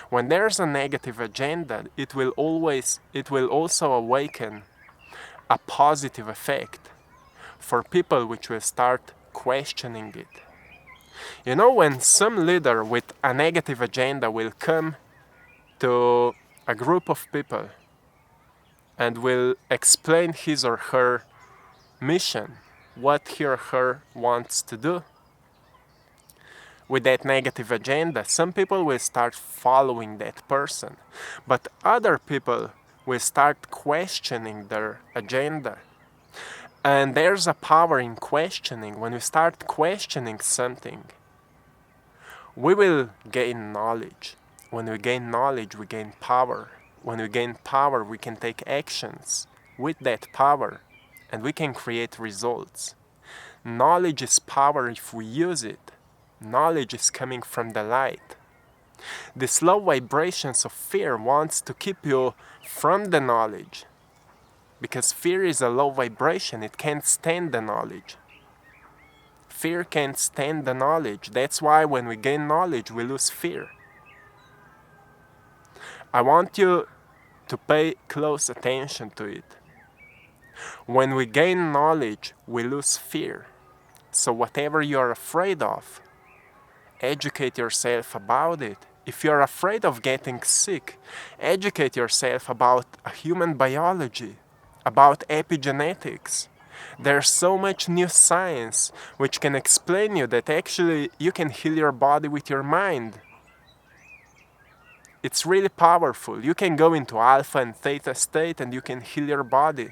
When there's a negative agenda, it will also awaken a positive effect for people which will start questioning it. You know, when some leader with a negative agenda will come to a group of people and will explain his or her mission, what he or her wants to do with that negative agenda, some people will start following that person, but other people will start questioning their agenda. And there's a power in questioning. When we start questioning something, we will gain knowledge. When we gain knowledge, we gain power. When we gain power, we can take actions with that power, and we can create results. Knowledge is power if we use it. Knowledge is coming from the light. These low vibrations of fear wants to keep you from the knowledge, because fear is a low vibration. It can't stand the knowledge. Fear can't stand the knowledge. That's why when we gain knowledge, we lose fear. I want you to pay close attention to it. When we gain knowledge, we lose fear. So whatever you are afraid of, educate yourself about it. If you're afraid of getting sick, educate yourself about human biology, about epigenetics. There's so much new science which can explain you that actually you can heal your body with your mind. It's really powerful. You can go into alpha and theta state and you can heal your body.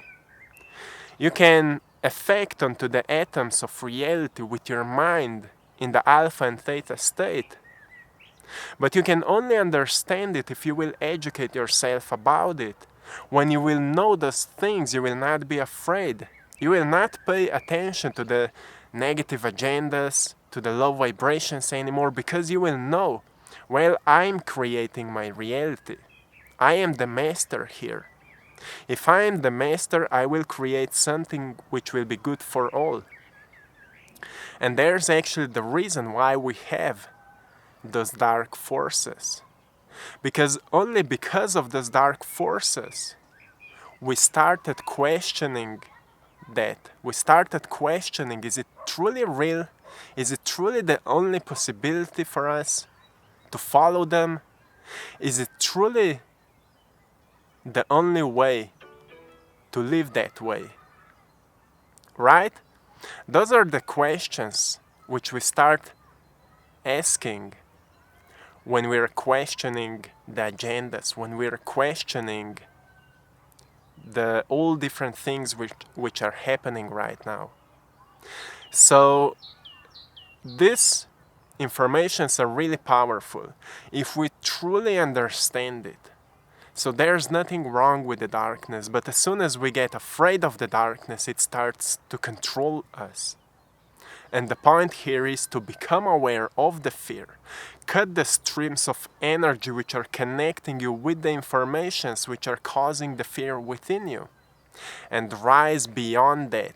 You can affect onto the atoms of reality with your mind in the alpha and theta state. But you can only understand it if you will educate yourself about it. When you will know those things, you will not be afraid. You will not pay attention to the negative agendas, to the low vibrations anymore, because you will know, well, I'm creating my reality. I am the master here. If I am the master, I will create something which will be good for all. And there's actually the reason why we have those dark forces. Because only because of those dark forces, we started questioning that. We started questioning, is it truly real? Is it truly the only possibility for us to follow them? Is it truly the only way to live that way? Right? Those are the questions which we start asking when we're questioning the agendas, when we're questioning the all different things which are happening right now. So these informations are really powerful if we truly understand it. So there's nothing wrong with the darkness, but as soon as we get afraid of the darkness, it starts to control us. And the point here is to become aware of the fear. Cut the streams of energy which are connecting you with the informations which are causing the fear within you. And rise beyond that.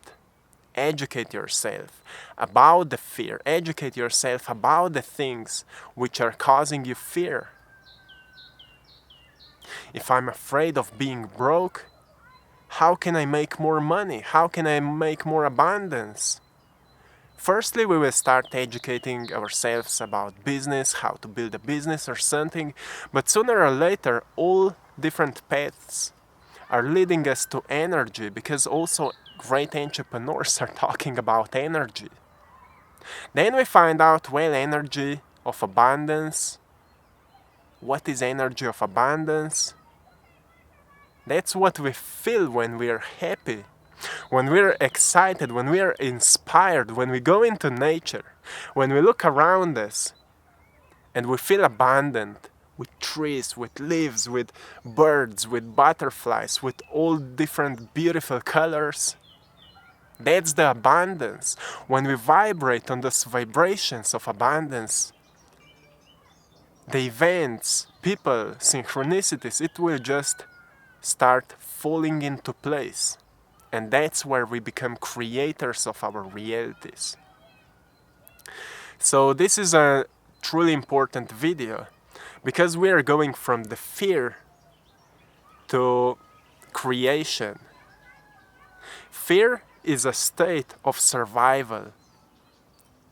Educate yourself about the fear. Educate yourself about the things which are causing you fear. If I'm afraid of being broke, how can I make more money? How can I make more abundance? Firstly, we will start educating ourselves about business, how to build a business or something, but sooner or later, all different paths are leading us to energy, because also great entrepreneurs are talking about energy. Then we find out, well, energy of abundance. What is energy of abundance? That's what we feel when we are happy, when we're excited, when we are inspired, when we go into nature, when we look around us and we feel abundant with trees, with leaves, with birds, with butterflies, with all different beautiful colors. That's the abundance. When we vibrate on those vibrations of abundance, the events, people, synchronicities, it will just start falling into place. And that's where we become creators of our realities. So this is a truly important video, Because we are going from the fear to creation. Fear is a state of survival.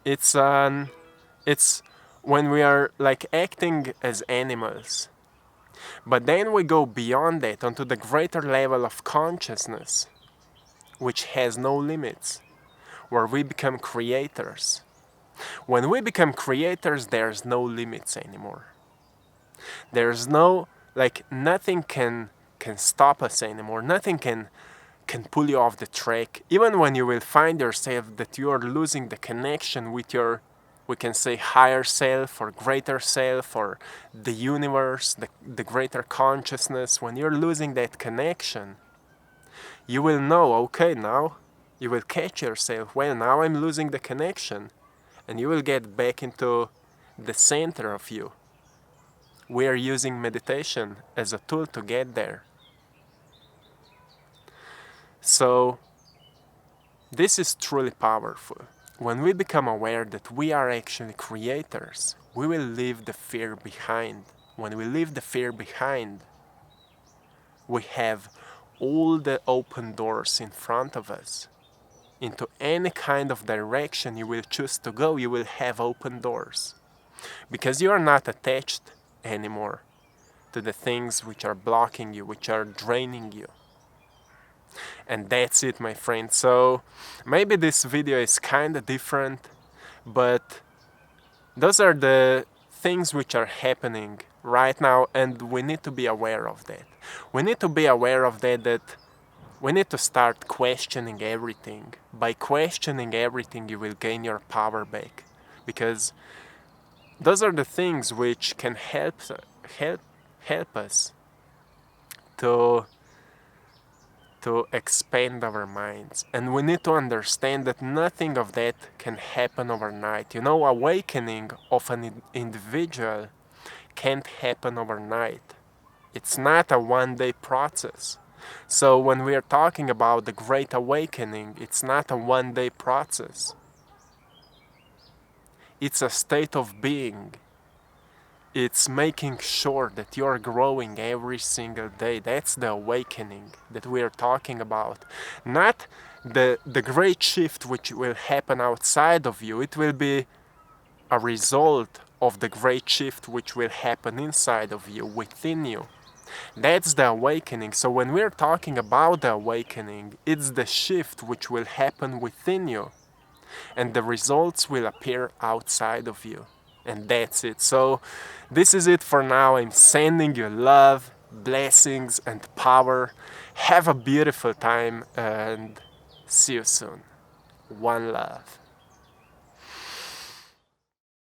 It's when we are like acting as animals. But then we go beyond that onto the greater level of consciousness, which has no limits, where we become creators. When we become creators, there's no limits anymore. There's no, like, nothing can stop us anymore. Nothing can pull you off the track. Even when you will find yourself that you are losing the connection with your, we can say, higher self or greater self or the universe, the greater consciousness, when you're losing that connection, you will know, okay, now you will catch yourself, well, now I'm losing the connection, and you will get back into the center of you. We are using meditation as a tool to get there. So, this is truly powerful. When we become aware that we are actually creators, we will leave the fear behind. When we leave the fear behind, we have all the open doors in front of us. Into any kind of direction you will choose to go, you will have open doors. Because you are not attached anymore to the things which are blocking you, which are draining you. And that's it, my friend. So maybe this video is kind of different, but those are the things which are happening right now, and we need to be aware of that. We need to be aware of that we need to start questioning everything. By questioning everything, you will gain your power back, because those are the things which can help us to expand our minds. And we need to understand that nothing of that can happen overnight. You know, awakening of an individual can't happen overnight. It's not a one-day process. So when we are talking about the Great Awakening, it's not a one-day process. It's a state of being. It's making sure that you're growing every single day. That's the awakening that we are talking about. Not the great shift which will happen outside of you. It will be a result of the great shift which will happen inside of you, within you. That's the awakening. So when we're talking about the awakening, it's the shift which will happen within you, and the results will appear outside of you. And that's it. So this is it for now. I'm sending you love, blessings, and power. Have a beautiful time, and see you soon. One love.